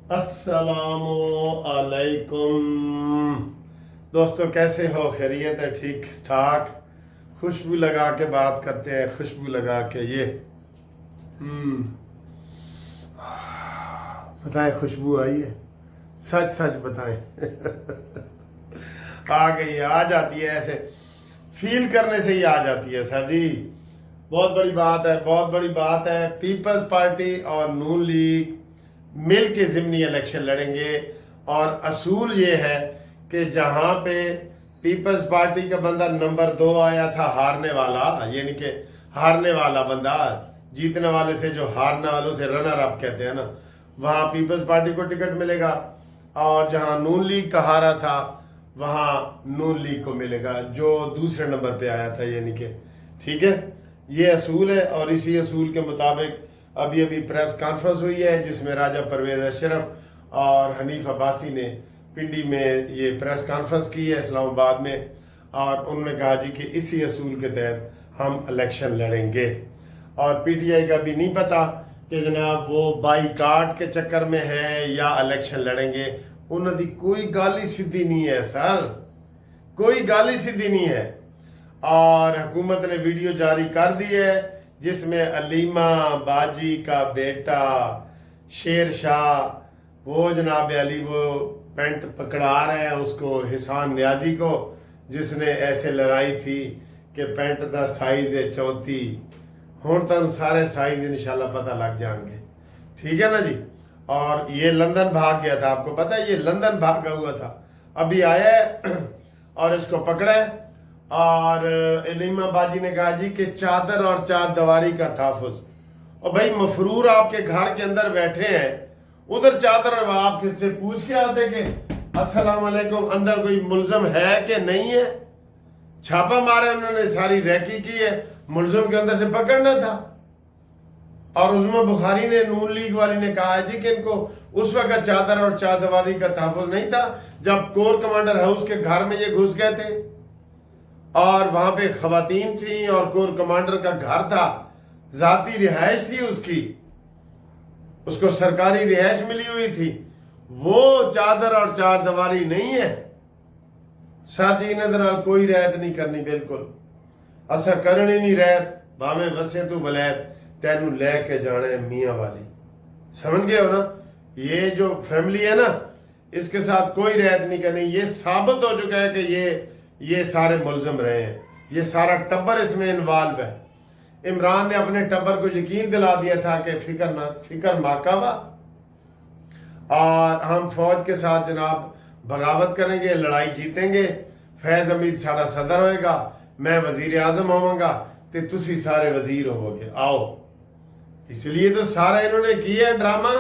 अस्सलाम अलैकुम दोस्तों, कैसे हो? खैरियत है? ठीक ठाक। खुशबू लगा के बात करते हैं, खुशबू लगा के ये बताएं, खुशबू आई है? सच सच बताएं। आ गई है, आ जाती है, ऐसे फील करने से ही आ जाती है सर जी। बहुत बड़ी बात है, बहुत बड़ी बात है। पीपल्स पार्टी और नून लीग मिल के ज़िमनी इलेक्शन लड़ेंगे और असूल ये है कि जहां पे पीपल्स पार्टी का बंदा नंबर 2 आया था, हारने वाला, यानी कि हारने वाला बंदा, जीतने वाले से जो हारने वालों से रनर अप कहते हैं ना, वहां पीपल्स पार्टी को टिकट मिलेगा। और जहां नून लीग का हारा था वहां नून लीग को मिलेगा जो दूसरे नंबर पे आया था, यानी कि ठीक है, ये असूल है। और इसी असूल के मुताबिक अभी अभी प्रेस कॉन्फ्रेंस हुई है जिसमें राजा परवेज अशरफ और हनीफ अब्बासी ने पिंडी में ये प्रेस कॉन्फ्रेंस की है, इस्लामाबाद में। और उन्होंने कहा जी कि इसी असूल के तहत हम इलेक्शन लड़ेंगे। और पीटीआई का भी नहीं पता कि जनाब वो बाईकाट के चक्कर में है या इलेक्शन लड़ेंगे। उन्होंने कोई गाली सीधी नहीं है सर, कोई गाली सीधी नहीं है। और हुकूमत ने वीडियो जारी कर दी है जिसमें अलीमा बाजी का बेटा शेर शाह, वो जनाब अली, वो पेंट पकड़ा रहे हैं उसको, हिसान न्याजी को, जिसने ऐसे लड़ाई थी कि पेंट का साइज है 34। हुण तुम सारे साइज इंशाल्लाह पता लग जाएंगे, ठीक है ना जी। और ये लंदन भाग गया था, आपको पता है, ये लंदन भागा हुआ था, अभी आया है और इसको पकड़ा है। और इलीमा बाजी ने कहा जी कि चादर और चार दीवारी का तहफ़्फ़ुज़। और भाई मफरूर आपके घर के अंदर बैठे हैं, उधर चादर आप किससे पूछ के आते कि अस्सलाम वालेकुम अंदर कोई मुल्ज़म है कि नहीं है। छापा मारे उन्होंने, सारी रैकी की है, मुल्ज़म के अंदर से पकड़ना था। और उसमें बुखारी ने, नून लीग वाली ने कहा है जी कि इनको उस वक्त चादर और चार दीवारी का तहफ़्फ़ुज़ नहीं था जब कोर कमांडर हाउस के घर में ये घुस गए थे और वहां पे खवातीन थी और कोर कमांडर का घर था, जाती रिहाइश थी उसकी, उसको सरकारी रिहाइश मिली हुई थी। वो चादर और चार दीवारी नहीं है सर जी। इन्हें दराल कोई रियायत नहीं करनी, बिल्कुल असा करनी नहीं रियायत। भावे वसे तू वलैत तेनू लेके जाने मियाँ वाली, समझ गए हो ना। ये जो फैमिली है ना, इसके साथ कोई रियायत नहीं करनी। ये साबित हो चुका है कि ये सारे मुल्ज़िम रहे हैं, ये सारा टब्बर इसमें इन्वॉल्व है। इमरान ने अपने टब्बर को यकीन दिला दिया था कि फिक्र माकावा, और हम फौज के साथ जनाब बगावत करेंगे, लड़ाई जीतेंगे, फैज़ हमीद साड़ा सदर होएगा, मैं वजीर आज़म होवांगा ते तुसी सारे वजीर होवोगे, आओ। इसलिए तो सारा इन्होंने किया है ड्रामा।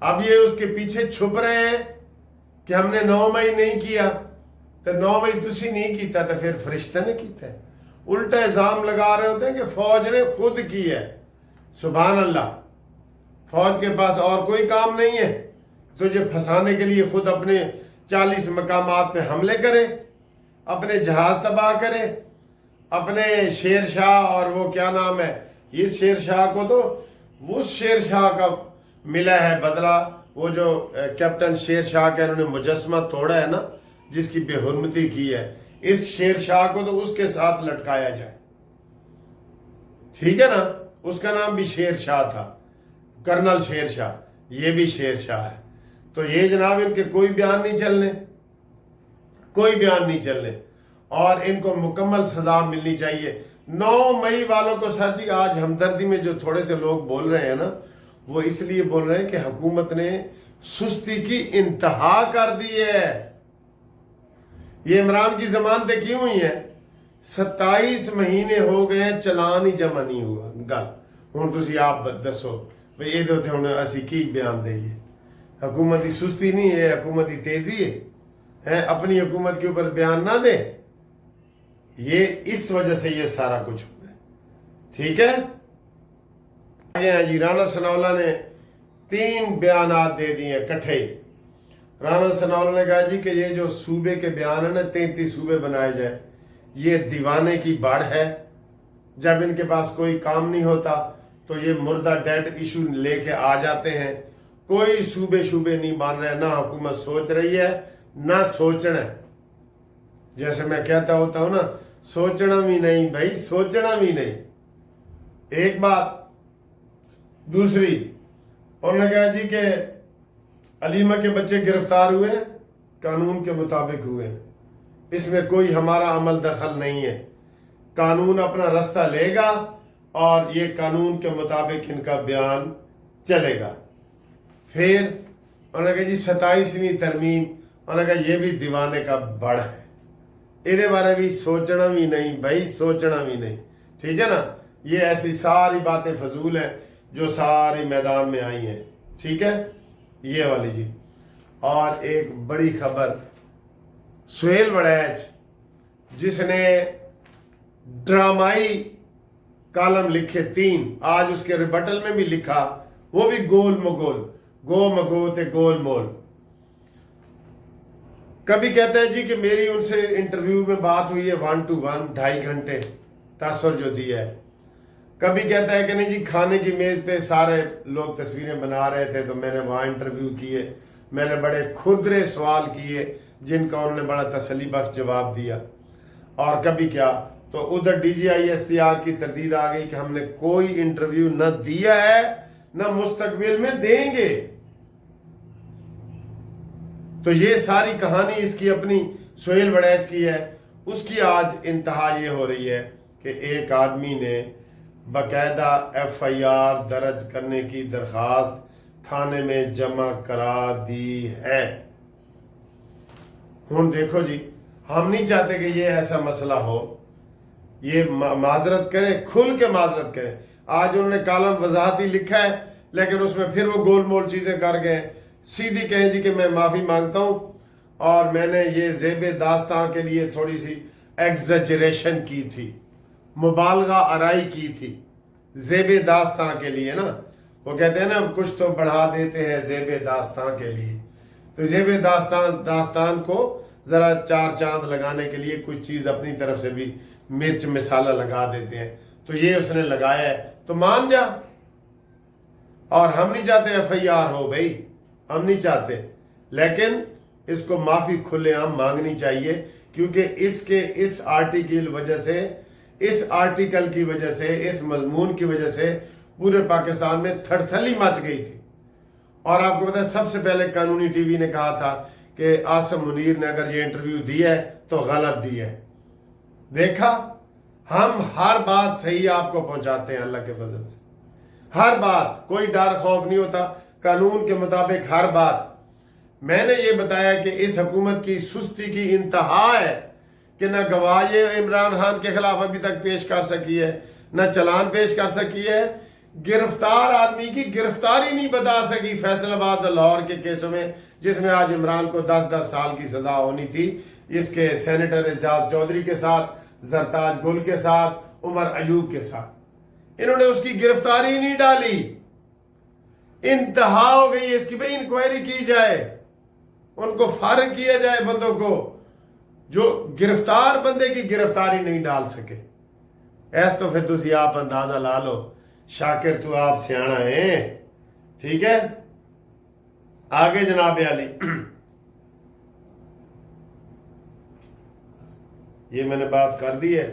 अब ये उसके पीछे छुप रहे हैं कि हमने 9 मई नहीं किया, तो 9 मई तुसी नहीं किया तो फिर फरिश्ते ने किया। उल्टा इल्जाम लगा रहे होते हैं कि फौज ने खुद की है। सुभान अल्लाह, फौज के पास और कोई काम नहीं है तुझे फंसाने के लिए खुद अपने 40 मकामात पे हमले करे, अपने जहाज तबाह करे, अपने शेर शाह, और वो क्या नाम है, इस शेर शाह को तो उस शेर शाह का मिला है बदला, वो जो कैप्टन शेर शाह का इन्होंने मुजस्मा तोड़ा है ना, जिसकी बेहुरमती की है, इस शेर शाह को तो उसके साथ लटकाया जाए, ठीक है ना। उसका नाम भी शेर शाह था, कर्नल शेर शाह, ये भी शेर शाह है। तो ये जनाब इनके कोई बयान नहीं चलने, कोई बयान नहीं चलने, और इनको मुकम्मल सजा मिलनी चाहिए। 9 मई वालों को सच ही आज हमदर्दी में जो थोड़े से लोग बोल रहे हैं ना, वो इसलिए बोल रहे हैं कि हुकूमत ने सुस्ती की इंतहा कर दी है। ये इमरान की जमानतें की हुई हैं, 27 महीने हो गए, चलान ही जमा नहीं हुआ। गल हुण तुसी आप दसो भाई ये तो हुण असी की बयान देइए। हुकूमत की सुस्ती नहीं है, हुकूमत की तेजी है। अपनी हुकूमत के ऊपर बयान ना दे, ये इस वजह से ये सारा कुछ हुआ है, ठीक है। आगे हैं जी, राना सनाउल्लाह ने 3 बयानात दे दिए इकट्ठे। राना सनाउल्लाह ने कहा जी कि ये जो सूबे के बयान है ना, 33 सूबे बनाए जाए, ये दीवाने की बाढ़ है। जब इनके पास कोई काम नहीं होता तो ये मुर्दा डेड इशू लेके आ जाते हैं कोई सूबे शूबे नहीं मान रहे, ना हुकूमत सोच रही है ना सोचना है। जैसे मैं कहता होता हूं ना, सोचना भी नहीं भाई, सोचना भी नहीं। एक बात। दूसरी, उन्होंने कहा जी कि अलीमा के बच्चे गिरफ्तार हुए, कानून के मुताबिक हुए, इसमें कोई हमारा अमल दखल नहीं है। कानून अपना रास्ता लेगा और ये कानून के मुताबिक इनका बयान चलेगा। फिर उन्होंने कहा जी 27वीं तरमीम, उन्होंने कहा ये भी दीवाने का बड़ है, इहदे बारे भी सोचना भी नहीं भाई, सोचना भी नहीं। ठीक है ना। ये ऐसी सारी बातें फजूल हैं जो सारी मैदान में आई हैं। ठीक है, ये वाली जी। और एक बड़ी खबर, सुहेल वड़ैच जिसने ड्रामाई कॉलम लिखे 3, आज उसके रिबटल में भी लिखा, वो भी गोल मगोल, गो मगो ते गोल मोल। कभी कहता है जी कि मेरी उनसे इंटरव्यू में बात हुई है 1 to 1, 2.5 घंटे तासर जो दिया है। कभी कहता है कि नहीं जी खाने की मेज पे सारे लोग तस्वीरें बना रहे थे तो मैंने वहां इंटरव्यू किए, मैंने बड़े खुरदरे सवाल किए जिनका उन्होंने बड़ा तसल्ली बख्श जवाब दिया। और कभी क्या, तो उधर DGISPR की तरदीद आ गई कि हमने कोई इंटरव्यू न दिया है न मुस्तकबिल में देंगे। तो ये सारी कहानी इसकी अपनी सुहेल वड़ैच की है। उसकी आज इंतहा ये हो रही है कि एक आदमी ने बाकायदा FIR दर्ज करने की दरखास्त थाने में जमा करा दी है। हुण देखो जी, हम नहीं चाहते कि ये ऐसा मसला हो, ये माजरत करें, खुल के माजरत करें। आज उन्होंने कॉलम वजाहती लिखा है लेकिन उसमें फिर वो गोल मोल चीजें कर गए। सीधी कहें जी कि मैं माफी मांगता हूं और मैंने ये ज़ेबे दास्तां के लिए थोड़ी सी एग्जेजरेशन की थी, मुबालगा आराई की थी ज़ेबे दास्तां के लिए। ना वो कहते हैं ना कुछ तो बढ़ा देते हैं ज़ेबे दास्तां के लिए, तो ज़ेबे दास्तान को जरा 4 चांद लगाने के लिए कुछ चीज अपनी तरफ से भी मिर्च मिसाला लगा देते हैं। तो ये उसने लगाया है तो मान जा। और हम नहीं चाहते FIR हो भाई, हम नहीं चाहते, लेकिन इसको माफी खुलेआम मांगनी चाहिए क्योंकि इसके इस आर्टिकल वजह से, इस आर्टिकल की वजह से, इस मजमून की वजह से पूरे पाकिस्तान में थड़थली मच गई थी। और आपको पता है सबसे पहले कानूनी टीवी ने कहा था कि आसम मुनीर ने अगर ये इंटरव्यू दिया है तो गलत दिया है। देखा, हम हर बात सही आपको पहुंचाते हैं अल्लाह के फजल से, हर बात, कोई डर खौफ नहीं होता, कानून के मुताबिक हर बात। मैंने ये बताया कि इस हुकूमत की सुस्ती की इंतहा है कि न गवाह इमरान खान के खिलाफ अभी तक पेश कर सकी है, न चलान पेश कर सकी है, गिरफ्तार आदमी की गिरफ्तारी नहीं बता सकी फैसलाबाद लाहौर के केसों में जिसमें आज इमरान को 10-10 साल की सजा होनी थी। इसके सेनेटर एजाज चौधरी के साथ, जरताज गुल के साथ, उमर अयूब के साथ, इन्होंने उसकी गिरफ्तारी नहीं डाली। इंतहा हो गई इसकी, भाई इंक्वायरी की जाए, उनको फारिग किया जाए बंदों को जो गिरफ्तार बंदे की गिरफ्तारी नहीं डाल सके। ऐस तो फिर तुसी आप अंदाजा ला लो, शाकिर तू आप सियाना है। ठीक है, आगे जनाब अली, ये मैंने बात कर दी है।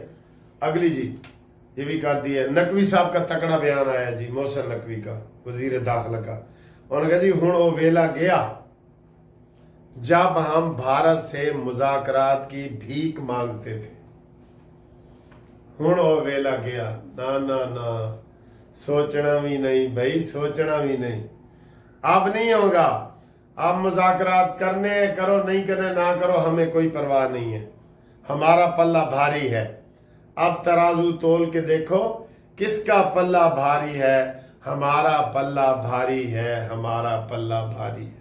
अगली जी ये भी कर दी है। नकवी साहब का तकड़ा बयान आया जी, मोहसिन नकवी का, वजीर दाखिला का। उन्होंने कहा जी हुण वो वेला गया जब हम भारत से मुज़ाकरात की भीख मांगते थे। हुण वो वेला गया, ना ना ना, सोचना भी नहीं भाई, सोचना भी नहीं। अब नहीं होगा। अब मुज़ाकरात करने करो, नहीं करने ना करो, हमें कोई परवाह नहीं है। हमारा पल्ला भारी है। अब तराजू तोल के देखो किसका पल्ला भारी है। हमारा पल्ला भारी है, हमारा पल्ला भारी है।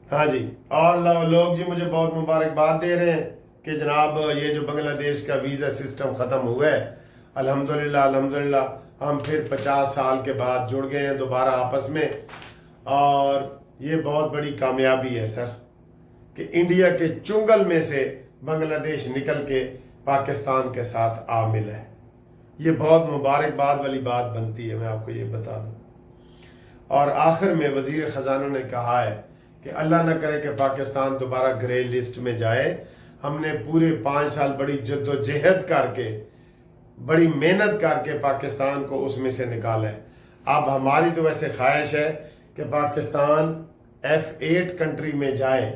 हाँ जी, और लोग जी मुझे बहुत मुबारकबाद दे रहे हैं कि जनाब ये जो बांग्लादेश का वीज़ा सिस्टम ख़त्म हुआ है, अल्हम्दुलिल्लाह अल्हम्दुलिल्लाह हम फिर 50 साल के बाद जुड़ गए हैं दोबारा आपस में। और ये बहुत बड़ी कामयाबी है सर कि इंडिया के चुंगल में से बांग्लादेश निकल के पाकिस्तान के साथ आ मिला है। ये बहुत मुबारकबाद वाली बात बनती है, मैं आपको ये बता दूं। اور آخر میں وزیر خزانہ نے کہا ہے کہ اللہ نہ کرے کہ پاکستان دوبارہ گرے لسٹ میں جائے. ہم نے پورے 5 سال بڑی جد و جہد کر کے بڑی محنت کر کے پاکستان کو اس میں سے نکالا ہے. اب ہماری تو ویسے خواہش ہے کہ پاکستان F8 کنٹری میں جائے.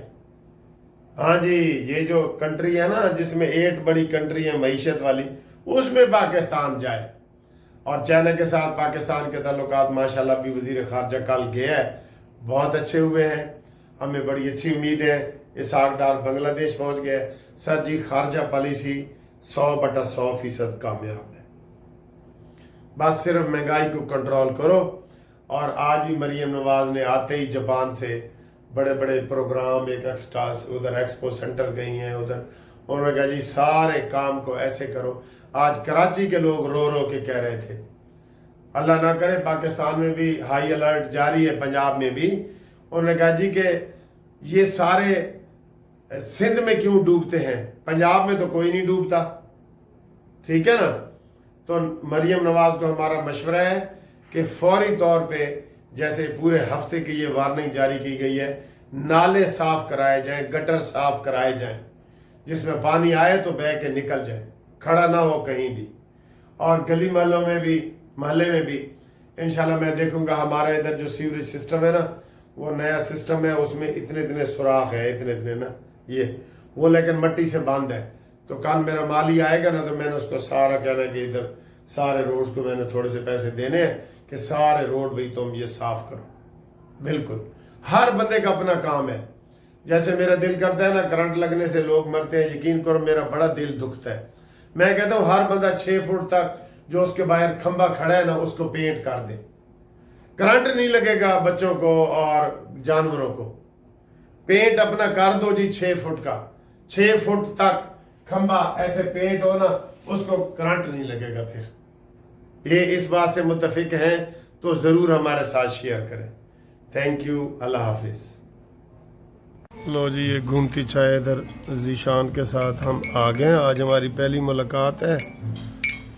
ہاں جی یہ جو کنٹری ہے نا جس میں 8 بڑی کنٹری ہیں معیشت والی اس میں پاکستان جائے. اور چائنا کے ساتھ پاکستان کے تعلقات ماشاءاللہ بھی وزیر خارجہ کل گیا ہے بہت اچھے ہوئے ہیں. ہمیں بڑی اچھی امید ہے. اسحاق ڈار بنگلہ دیش پہنچ گئے. سر جی خارجہ پالیسی 100/100% کامیاب ہے. بس صرف مہنگائی کو کنٹرول کرو. اور آج بھی مریم نواز نے آتے ہی جاپان سے بڑے بڑے پروگرام ایک ادھر ایکسپو سینٹر گئی ہیں ادھر انہوں نے کہا جی سارے کام کو ایسے کرو. آج کراچی کے لوگ رو رو کے کہہ رہے تھے اللہ نہ کرے پاکستان میں بھی ہائی الرٹ جاری ہے پنجاب میں بھی. انہوں نے کہا جی کہ یہ سارے سندھ میں کیوں ڈوبتے ہیں پنجاب میں تو کوئی نہیں ڈوبتا. ٹھیک ہے نا. تو مریم نواز کو ہمارا مشورہ ہے کہ فوری طور پہ جیسے پورے ہفتے کی یہ وارننگ جاری کی گئی ہے نالے صاف کرائے جائیں گٹر صاف کرائے جائیں جس میں پانی آئے تو بہہ کے نکل جائے کھڑا نہ ہو کہیں بھی. اور گلی محلے میں بھی انشاءاللہ میں دیکھوں گا ہمارا ادھر جو سیوریج سسٹم ہے نا وہ نیا سسٹم ہے اس میں اتنے سوراخ ہے اتنے نا یہ وہ لیکن مٹی سے بند ہے. تو کل میرا مالی آئے گا نا تو میں نے اس کو سارا کہنا کہ ادھر سارے روڈز کو میں نے تھوڑے سے پیسے دینے ہیں کہ سارے روڈ بھائی تم یہ صاف کرو. بالکل ہر بندے کا اپنا کام ہے. جیسے میرا دل کرتا ہے نا کرنٹ لگنے سے لوگ مرتے ہیں یقین کرو میرا بڑا دل دکھتا ہے. میں کہتا ہوں ہر بندہ 6 فٹ تک جو اس کے باہر کھمبا کھڑا ہے نا اس کو پینٹ کر دے. کرنٹ نہیں لگے گا بچوں کو اور جانوروں کو. پینٹ اپنا کر دو جی 6 فٹ کا 6 فٹ تک کھمبا ایسے پینٹ ہو نا اس کو کرنٹ نہیں لگے گا. پھر یہ اس بات سے متفق ہیں تو ضرور ہمارے ساتھ شیئر کریں. Thank you. اللہ حافظ. لو جی یہ گھومتی چائے ادھر ذیشان کے ساتھ ہم آ گئے ہیں. آج ہماری پہلی ملاقات ہے.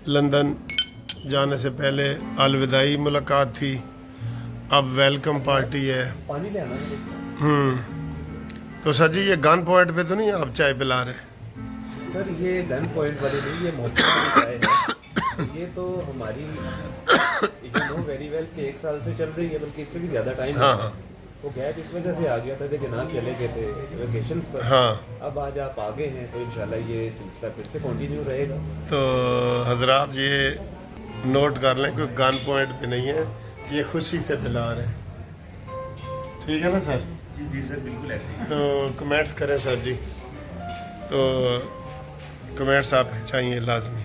لندن جانے سے پہلے الوداعی ملاقات تھی اب ویلکم پارٹی ہے. تو سر جی یہ گن پوائنٹ پہ تو نہیں آپ چائے پلا رہے؟ سر یہ گن پوائنٹ والی نہیں یہ محترم چائے ہے. یہ تو ہماری یو نو ویری ویل کہ 1 سال سے چل رہی ہے بلکہ اس سے بھی زیادہ ٹائم ہے. وہ گیپ اس وجہ سے آ گیا تھا کہ جناب چلے گئے تھے ویکیشنز پر. اب آج آپ آگے ہیں تو انشاءاللہ یہ سلسلہ پھر سے کنٹینیو رہے گا. تو حضرات یہ نوٹ کر لیں کوئی گن پوائنٹ پہ نہیں ہے یہ خوشی سے پلا رہے ہیں. ٹھیک ہے نا سر؟ جی سر بالکل ایسے ہی. تو کمنٹس کریں سر جی. تو کمنٹس آپ کے چاہیے لازمی.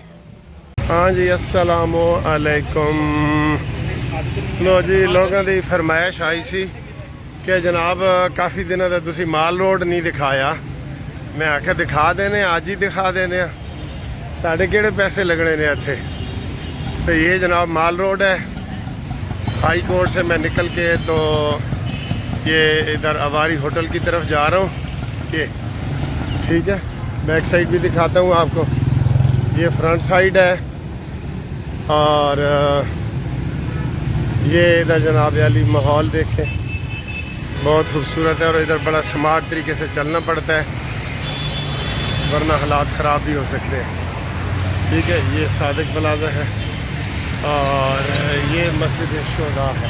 ہاں جی السلام علیکم. لو جی لوگوں کی فرمائش آئی سی کہ جناب کافی دنوں تک تسی مال روڈ نہیں دکھایا. میں آخیا دکھا دینے اج ہی دکھا دینے. ساڑھے کہڑے پیسے لگنے نے اتنے. تو یہ جناب مال روڈ ہے. ہائی کورٹ سے میں نکل کے تو یہ ادھر اواری ہوٹل کی طرف جا رہا ہوں. یہ ٹھیک ہے بیک سائڈ بھی دکھاتا ہوں آپ کو. یہ فرنٹ سائڈ ہے اور یہ ادھر جناب علی ماحول دیکھیں بہت خوبصورت ہے. اور ادھر بڑا سمارٹ طریقے سے چلنا پڑتا ہے ورنہ حالات خراب بھی ہو سکتے ہیں. ٹھیک ہے یہ صادق پلازا ہے اور یہ مسجد شہداء ہے.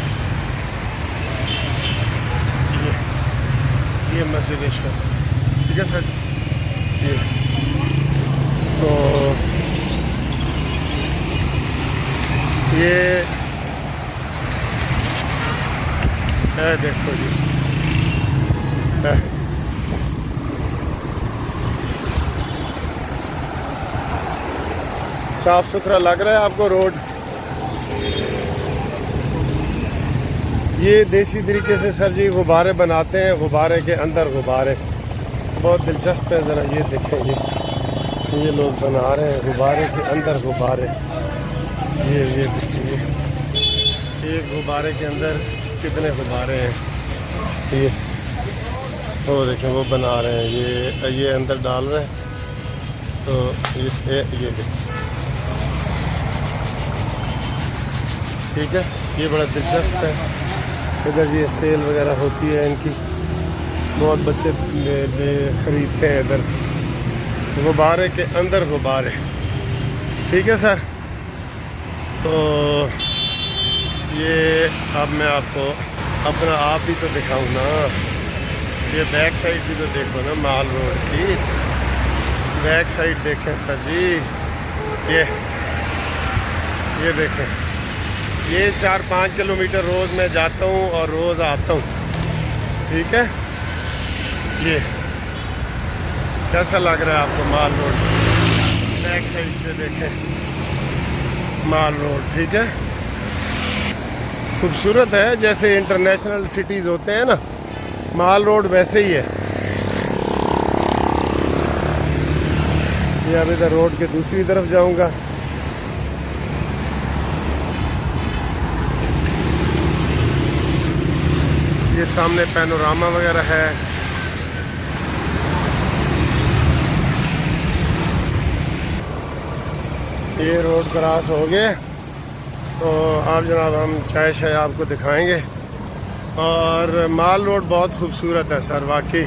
یہ مسجد شہداء ٹھیک ہے سر جی. یہ تو یہ دیکھو جی صاف ستھرا لگ رہا ہے آپ کو روڈ. یہ دیسی طریقے سے سر جی غبارے بناتے ہیں. غبارے کے اندر غبارے بہت دلچسپ ہے. ذرا یہ دیکھیں یہ لوگ بنا رہے ہیں غبارے کے اندر غبارے. یہ ایک غبارے کے اندر کتنے غبارے ہیں. یہ وہ دیکھیں وہ بنا رہے ہیں یہ اندر ڈال رہے ہیں. تو یہ دیکھیں ٹھیک ہے یہ بڑا دلچسپ ہے. ادھر یہ سیل وغیرہ ہوتی ہے ان کی، بہت بچے خریدتے ہیں ادھر، غبارے کے اندر غبارے. ٹھیک ہے سر، تو یہ اب میں آپ کو اپنا آپ بھی تو دکھاؤں نا، یہ بیک سائڈ بھی تو دیکھو نا مال روڈ کی، بیک سائڈ دیکھیں سر جی، یہ دیکھیں، یہ 4-5 کلومیٹر روز میں جاتا ہوں اور روز آتا ہوں. ٹھیک ہے، یہ کیسا لگ رہا ہے آپ کو مال روڈ؟ بیک سائڈ سے دیکھیں مال روڈ. ٹھیک ہے، خوبصورت ہے، جیسے انٹرنیشنل سٹیز ہوتے ہیں نا، مال روڈ ویسے ہی ہے. یہ اب ادھر روڈ کے دوسری طرف جاؤں گا. یہ سامنے پینوراما وغیرہ ہے. یہ روڈ کراس ہو گئے تو آپ جناب ہم چائے شائے آپ کو دکھائیں گے. اور مال روڈ بہت خوبصورت ہے سر واقعی.